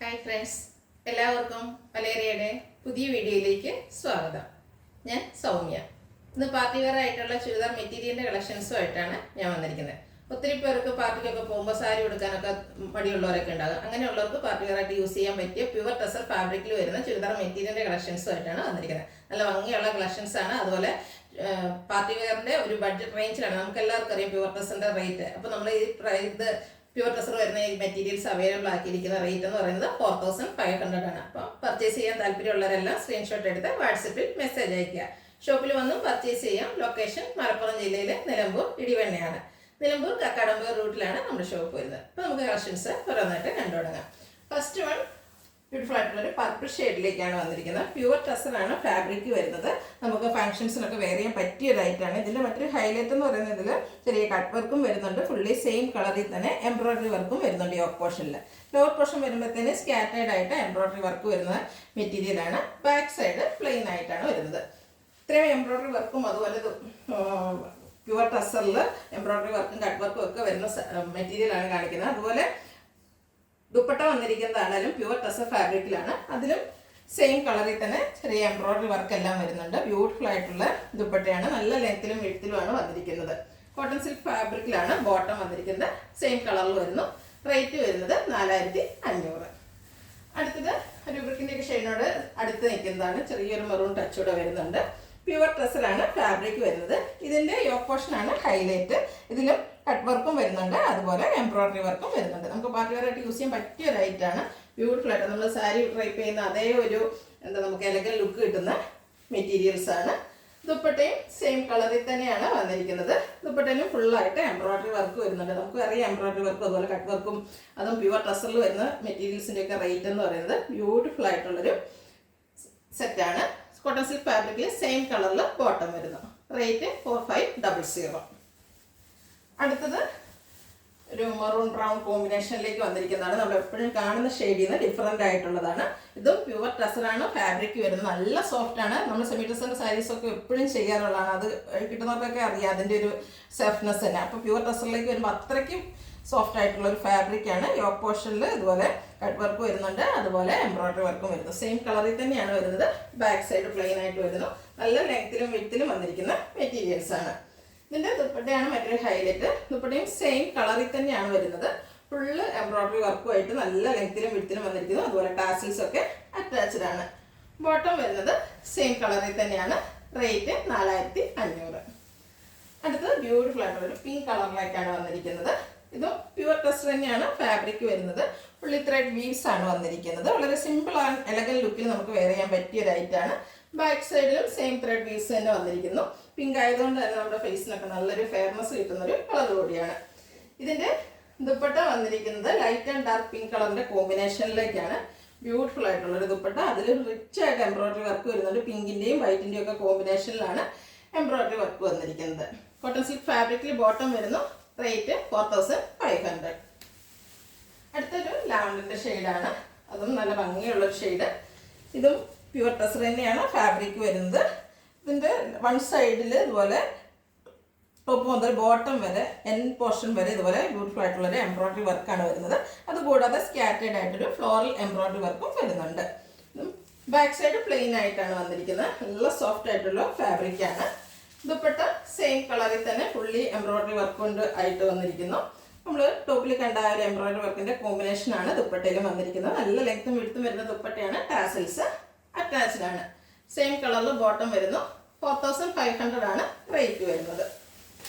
Hi friends, എല്ലാവർക്കും വലേറിയയുടെ പുതിയ വീഡിയോയിലേക്ക് സ്വാഗതം. ഞാൻ സൗമ്യ. ഇന്ന് പാർട്ടി വെയർ ആയിട്ടുള്ള ചുരിദാർ മെറ്റീരിയലിൻ്റെ കളക്ഷൻസുമായിട്ടാണ് ഞാൻ വന്നിരിക്കുന്നത്. ഒത്തിരി പേർക്ക് പാർട്ടിക്കൊക്കെ പോകുമ്പോൾ സാരി ഉടുക്കാനൊക്കെ മടിയുള്ളവരൊക്കെ ഉണ്ടാകും. അങ്ങനെയുള്ളവർക്ക് പാർട്ടി വെയർ ആയിട്ട് യൂസ് ചെയ്യാൻ പറ്റിയ പ്യുവർ ടെസർ ഫാബ്രിക്കിൽ വരുന്ന ചുരിദാർ മെറ്റീരിയലിൻ്റെ കളക്ഷൻസുമായിട്ടാണ് വന്നിരിക്കുന്നത്. നല്ല ഭംഗിയുള്ള കളക്ഷൻസാണ്. അതുപോലെ പാർട്ടി വെയറിൻ്റെ ഒരു ബഡ്ജറ്റ് റേഞ്ചിലാണ്. നമുക്ക് എല്ലാവർക്കും അറിയാം പ്യുവർ ടെസറിൻ്റെ റേറ്റ്. അപ്പോൾ നമ്മൾ ഈ പ്യുവർ ടെസർ വരുന്ന ഈ മെറ്റീരിയൽസ് അവൈലബിൾ ആക്കിയിരിക്കുന്ന റേറ്റ് എന്ന് പറയുന്നത് 4500 ആണ്. അപ്പോൾ പർച്ചേസ് ചെയ്യാൻ താല്പര്യമുള്ളവരെല്ലാം സ്ക്രീൻഷോട്ട് എടുത്ത് വാട്സപ്പിൽ മെസ്സേജ് അയയ്ക്കുക. ഷോപ്പിൽ വന്നും പർച്ചേസ് ചെയ്യാം. ലൊക്കേഷൻ മലപ്പുറം ജില്ലയിലെ നിലമ്പൂർ ഇടിവണ്ണയാണ്. നിലമ്പൂർ കക്കാടമ്പൂർ റൂട്ടിലാണ് നമ്മുടെ ഷോപ്പ് വരുന്നത്. അപ്പോൾ നമുക്ക് കളക്ഷൻസ് ഓരോന്നായിട്ട് കണ്ടു തുടങ്ങാം. ഫസ്റ്റ് വൺ ബ്യൂട്ടിഫുൾ ആയിട്ടുള്ളൊരു പർപ്പിൾ ഷെയ്ഡിലേക്കാണ് വന്നിരിക്കുന്നത്. പ്യുവർ ടെസറാണ് ഫാബ്രിക് വരുന്നത്. നമുക്ക് ഫംഗ്ഷൻസിനൊക്കെ വെയർ ചെയ്യാൻ പറ്റിയ ഒരൈറ്റാണ്. ഇതിൻ്റെ മറ്റൊരു ഹൈലൈറ്റ് എന്ന് പറയുന്നത് ഇതിൽ ചെറിയ കട്ട് വർക്കും വരുന്നുണ്ട്. ഫുള്ളി സെയിം കളറിൽ തന്നെ എംബ്രോയിഡറി വർക്കും വരുന്നുണ്ട്. യോക്ക് പോർഷനിൽ ലോവർ പോർഷൻ വരുമ്പോഴത്തേന് സ്കാറ്റേഡ് ആയിട്ട് എംബ്രോയിഡറി വർക്ക് വരുന്ന മെറ്റീരിയലാണ്. ബാക്ക് സൈഡ് പ്ലെയിൻ ആയിട്ടാണ് വരുന്നത്. ഇത്രയും എംബ്രോയിഡറി വർക്കും അതുപോലെ പ്യുവർ ടെസറിൽ എംബ്രോയിഡറി വർക്കും കട്ട് വർക്കും ഒക്കെ വരുന്ന മെറ്റീരിയലാണ് കാണിക്കുന്നത്. അതുപോലെ ദുപ്പട്ട വന്നിരിക്കുന്നതാണെങ്കിലും പ്യുവർ ടെസർ ഫാബ്രിക്കിലാണ്. അതിലും സെയിം കളറിൽ തന്നെ ചെറിയ എംബ്രോയിഡറി വർക്ക് എല്ലാം വരുന്നുണ്ട്. ബ്യൂട്ടിഫുൾ ആയിട്ടുള്ള ദുപ്പട്ടയാണ്. നല്ല ലെങ്ത്തിലും വിഡ്ത്തിലുമാണ് വന്നിരിക്കുന്നത്. കോട്ടൺ സിൽക്ക് ഫാബ്രിക്കിലാണ് ബോട്ടം വന്നിരിക്കുന്നത്. സെയിം കളറിൽ വരുന്നു. റേറ്റ് വരുന്നത് 4500. അടുത്തത് ഒരു ബ്രിക്കിൻ്റെയൊക്കെ ഷെയ്ഡിനോട് അടുത്ത് നിൽക്കുന്നതാണ്. ചെറിയൊരു മെറൂൺ ടച്ചൂടെ വരുന്നുണ്ട്. പ്യുവർ ടെസറാണ് ഫാബ്രിക് വരുന്നത്. ഇതിൻ്റെ യോക്ക് പോർഷനാണ് ഹൈലൈറ്റ്. ഇതിലും കട്ട് വർക്കും വരുന്നുണ്ട്. അതുപോലെ എംബ്രോയിഡറി വർക്കും വരുന്നുണ്ട്. നമുക്ക് പാർട്ടി വെയർ ആയിട്ട് യൂസ് ചെയ്യാൻ പറ്റിയ ഒരു ഐറ്റാണ്. ബ്യൂട്ടിഫുൾ ആയിട്ട് നമ്മൾ സാരി ഡ്രൈപ്പ് ചെയ്യുന്ന അതേ ഒരു നമുക്ക് എലഗൻ ലുക്ക് കിട്ടുന്ന മെറ്റീരിയൽസ് ആണ്. ദുപ്പട്ടയും സെയിം കളറിൽ തന്നെയാണ് വന്നിരിക്കുന്നത്. ദുപ്പട്ടയിലും ഫുള്ളായിട്ട് എംബ്രോയിഡറി വർക്ക് വരുന്നുണ്ട്. നമുക്ക് അറിയാം എംബ്രോയിഡറി വർക്കും അതുപോലെ കട്ട് വർക്കും അതും പ്യുവർ ടെസറിൽ വരുന്ന മെറ്റീരിയൽസിൻ്റെയൊക്കെ റേറ്റ് എന്ന് പറയുന്നത് ബ്യൂട്ടിഫുൾ ആയിട്ടുള്ളൊരു സെറ്റാണ്. കോട്ടൺ സിൽക്ക് ഫാബ്രിക്കിൽ സെയിം കളറിൽ ബോട്ടം വരുന്നു. റേറ്റ് 4500. അടുത്തത് ഒരു മെറൂൺ ബ്രൗൺ കോമ്പിനേഷനിലേക്ക് വന്നിരിക്കുന്നതാണ്. നമ്മൾ എപ്പോഴും കാണുന്ന ഷെയ്ഡിൽ നിന്ന് ഡിഫറെൻ്റ് ആയിട്ടുള്ളതാണ്. ഇതും പ്യുവർ ടെസറാണ് ഫാബ്രിക് വരുന്നത്. നല്ല സോഫ്റ്റ് ആണ്. നമ്മൾ സെമി ടെസറിൻ്റെ സാരീസൊക്കെ എപ്പോഴും ചെയ്യാറുള്ളതാണ്. അത് കിട്ടുന്നവർക്കൊക്കെ അറിയാം അതിൻ്റെ ഒരു സോഫ്റ്റ്നെസ് തന്നെ. അപ്പോൾ പ്യുവർ ടെസറിലേക്ക് വരുമ്പോൾ അത്രയ്ക്കും സോഫ്റ്റ് ആയിട്ടുള്ള ഒരു ഫാബ്രിക്കാണ്. യോക്ക് പോർഷനിൽ ഇതുപോലെ കട്ട് വർക്ക് വരുന്നുണ്ട്. അതുപോലെ എംബ്രോയിഡറി വർക്കും വരുന്നു. സെയിം കളറിൽ തന്നെയാണ് വരുന്നത്. ബാക്ക് സൈഡ് പ്ലെയിൻ ആയിട്ട് വരുന്നു. നല്ല ലെങ്ത്തിലും വിഡ്ത്തിലും വന്നിരിക്കുന്ന മെറ്റീരിയൽസ് ആണ്. ഇതിൻ്റെ ദുപ്പട്ടയാണ് മറ്റൊരു ഹൈലൈറ്റ്. ദുപ്പട്ടയും സെയിം കളറിൽ തന്നെയാണ് വരുന്നത്. ഫുള്ള് എംബ്രോയിഡറി വർക്കുമായിട്ട് നല്ല ലെങ്ത്തിലും വിഡ്ത്തിലും വന്നിരിക്കുന്നു. അതുപോലെ ടാസിൽസ് ഒക്കെ അറ്റാച്ച്ഡ് ആണ്. ബോട്ടം വരുന്നത് സെയിം കളറിൽ തന്നെയാണ്. റേറ്റ് 4500. അടുത്തത് ബ്യൂട്ടിഫുൾ ആയിട്ടുള്ളൊരു പിങ്ക് കളറിലേക്കാണ് വന്നിരിക്കുന്നത്. ഇതും പ്യുവർ ടെസർ തന്നെയാണ് ഫാബ്രിക് വരുന്നത്. ഫുള്ളി ത്രെഡ് വീവ്സ് ആണ് വന്നിരിക്കുന്നത്. വളരെ സിമ്പിൾ ആൻഡ് എലഗൻ ലുക്കിൽ നമുക്ക് വെയർ ചെയ്യാൻ പറ്റിയ ഒരു ഐറ്റാണ്. ബാക്ക് സൈഡിലും സെയിം ത്രെഡ് വീവ്സ് തന്നെ വന്നിരിക്കുന്നു. പിങ്ക് ആയതുകൊണ്ട് തന്നെ നമ്മുടെ ഫേസിനൊക്കെ നല്ലൊരു ഫെയർനെസ് കിട്ടുന്നൊരു കളർ കൂടിയാണ്. ഇതിൻ്റെ ദുപ്പട്ട വന്നിരിക്കുന്നത് ലൈറ്റ് ആൻഡ് ഡാർക്ക് പിങ്ക് കളറിൻ്റെ കോമ്പിനേഷനിലേക്കാണ്. ബ്യൂട്ടിഫുൾ ആയിട്ടുള്ളൊരു ദുപ്പട്ട. അതിൽ റിച്ച് ആയിട്ട് എംബ്രോയിഡറി വർക്ക് വരുന്നുണ്ട്. പിങ്കിൻ്റെയും വൈറ്റിൻ്റെയും ഒക്കെ കോമ്പിനേഷനിലാണ് എംബ്രോയിഡറി വർക്ക് വന്നിരിക്കുന്നത്. കോട്ടൺ സിൽക്ക് ഫാബ്രിക്കിൽ ബോട്ടം വരുന്നു. റേറ്റ് 4500. അടുത്തൊരു ലാവൻഡറിൻ്റെ ഷെയ്ഡാണ്. അതും നല്ല ഭംഗിയുള്ളൊരു ഷെയ്ഡ്. ഇതും പ്യുവർ ടെസർ തന്നെയാണ് ഫാബ്രിക് വരുന്നത്. ഇതിൻ്റെ വൺ സൈഡിൽ ഇതുപോലെ ടോപ്പ് മുതൽ ബോട്ടം വരെ എൻ പോർഷൻ വരെ ഇതുപോലെ ബ്യൂട്ടിഫുൾ ആയിട്ടുള്ളൊരു എംബ്രോയിഡറി വർക്കാണ് വരുന്നത്. അതുകൂടാതെ സ്കാറ്റേഡ് ആയിട്ടൊരു ഫ്ലോറൽ എംബ്രോയിഡറി വർക്കും വരുന്നുണ്ട്. ബാക്ക് സൈഡ് പ്ലെയിൻ ആയിട്ടാണ് വന്നിരിക്കുന്നത്. നല്ല സോഫ്റ്റ് ആയിട്ടുള്ള ഫാബ്രിക്കാണ്. ദുപ്പട്ട സെയിം കളറിൽ തന്നെ ഫുള്ളി എംബ്രോയിഡറി വർക്ക് കൊണ്ട് ആയിട്ട് വന്നിരിക്കുന്നു. നമ്മൾ ടോപ്പിൽ കണ്ട ഒരു എംബ്രോയിഡറി വർക്കിൻ്റെ കോമ്പിനേഷനാണ് ദുപ്പട്ടയിലും വന്നിരിക്കുന്നത്. നല്ല ലെങ്ത്തും വിഡ്ത്തും വരുന്ന ദുപ്പട്ടയാണ്. ടാസിൽസ് അറ്റാച്ച്ഡ് ആണ്. സെയിം കളറിൽ ബോട്ടം വരുന്നു. 4500 ആണ് റേറ്റ് വരുന്നത്.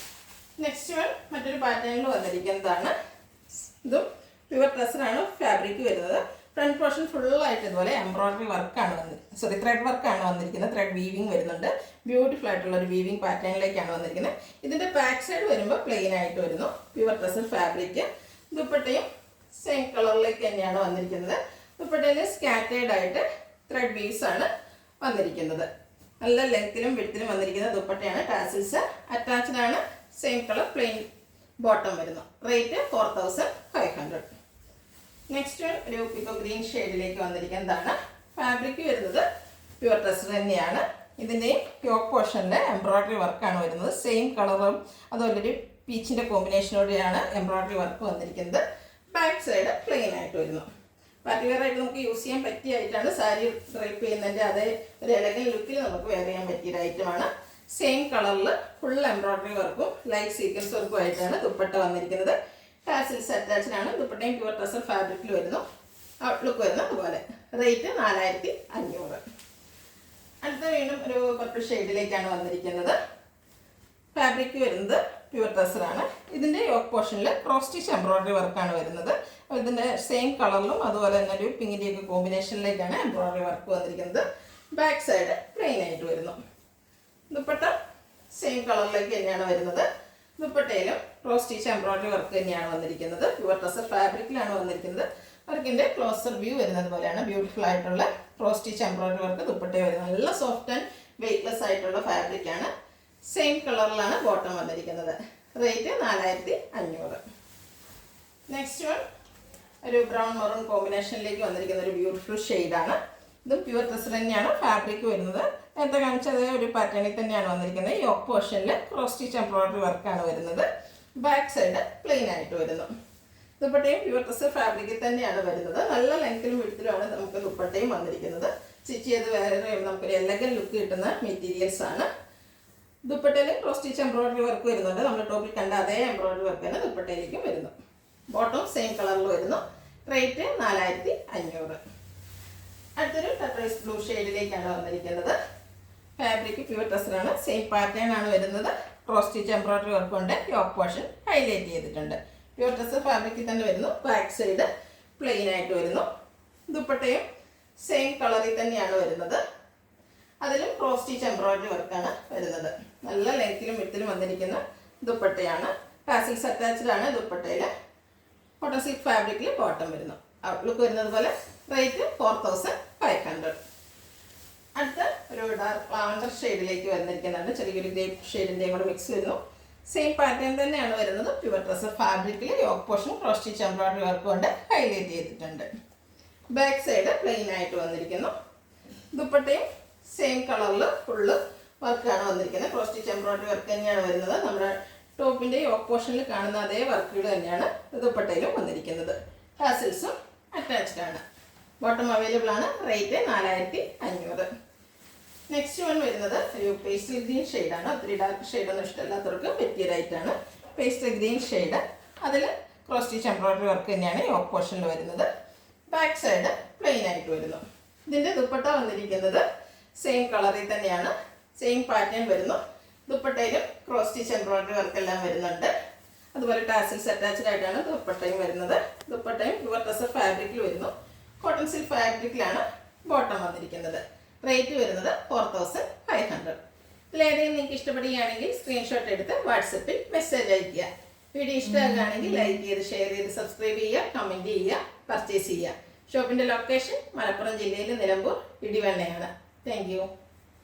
നെക്സ്റ്റ് വൺ മറ്റൊരു പാറ്റേണിൽ വന്നിരിക്കുന്നതാണ്. ഇതും പ്യുവർ ടെസറാണ് ഫാബ്രിക് വരുന്നത്. ഫ്രണ്ട് പോർഷൻ ഫുള്ളായിട്ട് ഇതുപോലെ എംബ്രോയിഡറി വർക്കാണ് ത്രെഡ് വർക്കാണ് വന്നിരിക്കുന്നത്. ത്രെഡ് വീവിങ് വരുന്നുണ്ട്. ബ്യൂട്ടിഫുൾ ആയിട്ടുള്ള ഒരു വീവിങ് പാറ്റേണിലേക്കാണ് വന്നിരിക്കുന്നത്. ഇതിൻ്റെ ബാക്ക് സൈഡ് വരുമ്പോൾ പ്ലെയിൻ ആയിട്ട് വരുന്നു. Pure tussar fabric. ദുപ്പട്ടയും സെയിം കളറിലേക്ക് തന്നെയാണ് വന്നിരിക്കുന്നത്. ദുപ്പട്ടയിൽ സ്കാറ്റേഡ് ആയിട്ട് ത്രെഡ് വീവ്സ് ആണ് വന്നിരിക്കുന്നത്. നല്ല ലെങ്ത്തിലും വിഡ്ത്തിലും വന്നിരിക്കുന്ന ദുപ്പട്ടയാണ്. ടാസിൽസ് അറ്റാച്ച്ഡ് ആണ്. സെയിം കളർ പ്ലെയിൻ ബോട്ടം വരുന്നു. റേറ്റ് 4500. നെക്സ്റ്റ് ഒരു പിക്കോ ഗ്രീൻ ഷെയ്ഡിലേക്ക് വന്നിരിക്കുന്നതാണ്. ഫാബ്രിക് വരുന്നത് പ്യുവർ ടെസർ തന്നെയാണ്. ഇതിൻ്റെയും യോക്ക് പോർഷനിൽ എംബ്രോയിഡറി വർക്കാണ് വരുന്നത്. സെയിം കളറും അതുപോലെ ഒരു പീച്ചിൻ്റെ കോമ്പിനേഷനോടെയാണ് എംബ്രോയിഡറി വർക്ക് വന്നിരിക്കുന്നത്. ബാക്ക് സൈഡ് പ്ലെയിൻ ആയിട്ട് വരുന്നു. പാർട്ടി വെയർ ആയിട്ട് നമുക്ക് യൂസ് ചെയ്യാൻ പറ്റിയ ആയിട്ടാണ്. സാരി ഡ്രൈപ്പ് ചെയ്യുന്നതിൻ്റെ അതേ ഒരു എലഗൻ ലുക്കിൽ നമുക്ക് വെയർ ചെയ്യാൻ പറ്റിയ ഐറ്റമാണ്. സെയിം കളറിൽ ഫുൾ എംബ്രോയിഡറി വർക്കും ലൈറ്റ് സീക്വൻസ് വർക്കും ആയിട്ടാണ് ദുപ്പട്ട വന്നിരിക്കുന്നത്. ടാസിൽസ് അറ്റാച്ച്ഡ് ആണ്. ദുപ്പട്ടയും പ്യുവർ ടസർ ഫാബ്രിക്കിൽ വരുന്നു. ഔട്ട്ലുക്ക് വരുന്നു അതുപോലെ. റേറ്റ് 4500. അടുത്ത വീണ്ടും ഒരു പർപ്പിൾ ഷെയ്ഡിലേക്കാണ് വന്നിരിക്കുന്നത്. ഫാബ്രിക് വരുന്നത് പ്യുവർ ടസറാണ്. ഇതിൻ്റെ യോക്ക് പോർഷനിൽ ക്രോസ് സ്റ്റിച്ച് എംബ്രോയിഡറി വർക്കാണ് വരുന്നത്. ഇതിൻ്റെ സെയിം കളറിലും അതുപോലെ തന്നെ ഒരു പിങ്കിൻ്റെയൊക്കെ കോമ്പിനേഷനിലേക്കാണ് എംബ്രോയിഡറി വർക്ക് വന്നിരിക്കുന്നത്. ബാക്ക് സൈഡ് പ്ലെയിൻ ആയിട്ട് വരുന്നു. ദുപ്പട്ട സെയിം കളറിലേക്ക് തന്നെയാണ് വരുന്നത്. ദുപ്പട്ടയിലും ക്രോസ് സ്റ്റിച്ച് എംബ്രോയിഡറി വർക്ക് തന്നെയാണ് വന്നിരിക്കുന്നത്. പ്യുവർ ടസർ ഫാബ്രിക്കിലാണ് വന്നിരിക്കുന്നത്. വർക്കിൻ്റെ ക്ലോസർ വ്യൂ വരുന്നത് പോലെയാണ്. ബ്യൂട്ടിഫുൾ ആയിട്ടുള്ള ക്രോസ് സ്റ്റിച്ച് എംബ്രോയിഡറി വർക്ക് ദുപ്പട്ടയിൽ വരുന്നത്. നല്ല സോഫ്റ്റ് ആൻഡ് വെയ്റ്റ്ലെസ് ആയിട്ടുള്ള ഫാബ്രിക്കാണ്. സെയിം കളറിലാണ് ബോട്ടം വന്നിരിക്കുന്നത്. റേറ്റ് 4500. നെക്സ്റ്റ് വൺ ഒരു ബ്രൗൺ മെറൂൺ കോമ്പിനേഷനിലേക്ക് വന്നിരിക്കുന്ന ഒരു ബ്യൂട്ടിഫുൾ ഷെയ്ഡാണ്. ഇത് പ്യുവർ ടസർ തന്നെയാണ് ഫാബ്രിക് വരുന്നത്. നേരത്തെ കാണിച്ച അതേ ഒരു പാറ്റേണിൽ തന്നെയാണ് വന്നിരിക്കുന്നത്. യോക്ക് പോർഷനിൽ ക്രോസ് സ്റ്റിച്ച് എംബ്രോയിഡറി വർക്കാണ് വരുന്നത്. ബാക്ക് സൈഡ് പ്ലെയിൻ ആയിട്ട് വരുന്നു. ദുപ്പട്ടയും പ്യുവർ ടസർ ഫാബ്രിക്കിൽ തന്നെയാണ് വരുന്നത്. നല്ല ലെങ്ത്തിലും വിടുത്തിലുമാണ് നമുക്ക് ദുപ്പട്ടയും വന്നിരിക്കുന്നത്. സ്റ്റിച്ച് ചെയ്ത് വേറെ നമുക്കൊരു എലഗൻ ലുക്ക് കിട്ടുന്ന മെറ്റീരിയൽസ് ആണ്. ദുപ്പട്ടയിൽ ക്രോസ് സ്റ്റിച്ച് എംബ്രോയിഡറി വർക്ക് വരുന്നുണ്ട്. നമ്മൾ ടോപ്പിൽ കണ്ട അതേ എംബ്രോയിഡറി വർക്ക് തന്നെ ദുപ്പട്ടയിലേക്കും വരുന്നു. ബോട്ടം സെയിം കളറിൽ വരുന്നു. റേറ്റ് 4500. അടുത്തൊരു ടർക്കോയിസ് ബ്ലൂ ഷെയ്ഡിലേക്കാണ് വന്നിരിക്കുന്നത്. ഫാബ്രിക് പ്യുവർ ടസറാണ്. സെയിം പാറ്റേൺ ആണ് വരുന്നത്. ക്രോസ് സ്റ്റിച്ച് എംബ്രോയിഡറി വർക്ക് കൊണ്ട് യോക്ക് പോർഷൻ ഹൈലൈറ്റ് ചെയ്തിട്ടുണ്ട്. പ്യുവർ ടസർ ഫാബ്രിക്കിൽ തന്നെ വരുന്നു. ബാക്ക് സൈഡ് പ്ലെയിൻ ആയിട്ട് വരുന്നു. ദുപ്പട്ടയും സെയിം കളറിൽ തന്നെയാണ് വരുന്നത്. അതിലും ക്രോസ് സ്റ്റിച്ച് എംബ്രോയിഡറി വർക്കാണ് വരുന്നത്. നല്ല ലെങ്ത്തിലും വിട്ടിലും വന്നിരിക്കുന്ന ദുപ്പട്ടയാണ്. ടാസിൽസ് അറ്റാച്ച്ഡ് ആണ് ദുപ്പട്ടയിൽ. കോട്ടൺ സിൽക്ക് ഫാബ്രിക്കിൽ ബോട്ടം വരുന്നു. ഔട്ട്ലുക്ക് വരുന്നത് പോലെ. റേറ്റ് 4500. അടുത്ത ഒരു ഡാർക്ക് ലാവൻഡർ ഷെയ്ഡിലേക്ക് വന്നിരിക്കുന്നുണ്ട്. ചെറിയൊരു ഗ്രേപ്പ് ഷെയ്ഡിൻ്റെയും കൂടെ മിക്സ് വരുന്നു. സെയിം പാറ്റേൺ തന്നെയാണ് വരുന്നത്. പ്യുവർ ടസർ ഫാബ്രിക്കിൽ yoke portion cross stitch embroidery work കൊണ്ട് ഹൈലൈറ്റ് ചെയ്തിട്ടുണ്ട്. ബാക്ക് സൈഡ് പ്ലെയിൻ ആയിട്ട് വന്നിരിക്കുന്നു. ദുപ്പട്ടയും സെയിം കളറിൽ ഫുള്ള് വർക്കാണ് വന്നിരിക്കുന്നത്. ക്രോസ് സ്റ്റിച്ച് എംബ്രോയിഡറി വർക്ക് തന്നെയാണ് വരുന്നത്. നമ്മുടെ ടോപ്പിൻ്റെ യോക്ക് പോർഷനിൽ കാണുന്ന അതേ വർക്കുകൾ തന്നെയാണ് ദുപ്പട്ടയിലും വന്നിരിക്കുന്നത്. ടാസിൽസും അറ്റാച്ച്ഡ് ആണ്. ബോട്ടം അവൈലബിൾ ആണ്. റേറ്റ് 4500. നെക്സ്റ്റ് വൺ വരുന്നത് ഒരു പേസ്റ്റൽ ഗ്രീൻ ഷെയ്ഡാണ്. ഒത്തിരി ഡാർക്ക് ഷെയ്ഡൊന്നും ഇഷ്ടമല്ലാത്തവർക്ക് പറ്റിയ റൈറ്റാണ്. Pastel green shade. അതിൽ ക്രോസ് സ്റ്റിച്ച് എംബ്രോയിഡറി വർക്ക് തന്നെയാണ് യോക്ക് പോർഷനിൽ വരുന്നത്. ബാക്ക് സൈഡ് പ്ലെയിൻ ആയിട്ട് വരുന്നു. ഇതിൻ്റെ ദുപ്പട്ട വന്നിരിക്കുന്നത് സെയിം കളറിൽ തന്നെയാണ്. സെയിം പാറ്റേൺ വരുന്നു. ദുപ്പട്ടയിലും ക്രോസ് സ്റ്റിച്ച് എംബ്രോയിഡറി വർക്ക് എല്ലാം വരുന്നുണ്ട്. അതുപോലെ ടാസിൽസ് അറ്റാച്ച്ഡ് ആയിട്ടാണ് ദുപ്പട്ടയും വരുന്നത്. ദുപ്പട്ടയും പ്യുവർ ടസർ ഫാബ്രിക്കിൽ വരുന്നു. കോട്ടൺ സിൽക്ക് ഫാബ്രിക്കിലാണ് ബോട്ടം വന്നിരിക്കുന്നത്. റേറ്റ് വരുന്നത് 4500. ഇതിലേതെങ്കിലും നിങ്ങൾക്ക് ഇഷ്ടപ്പെടുകയാണെങ്കിൽ സ്ക്രീൻഷോട്ട് എടുത്ത് വാട്സപ്പിൽ മെസ്സേജ് അയയ്ക്കുക. വീഡിയോ ഇഷ്ടമാകുകയാണെങ്കിൽ ലൈക്ക് ചെയ്ത് ഷെയർ ചെയ്ത് സബ്സ്ക്രൈബ് ചെയ്യുക, കമൻറ്റ് ചെയ്യുക, പർച്ചേസ് ചെയ്യുക. ഷോപ്പിൻ്റെ ലൊക്കേഷൻ മലപ്പുറം ജില്ലയിൽ നിലമ്പൂർ ഇടിവണ്ണയാണ്. Thank you.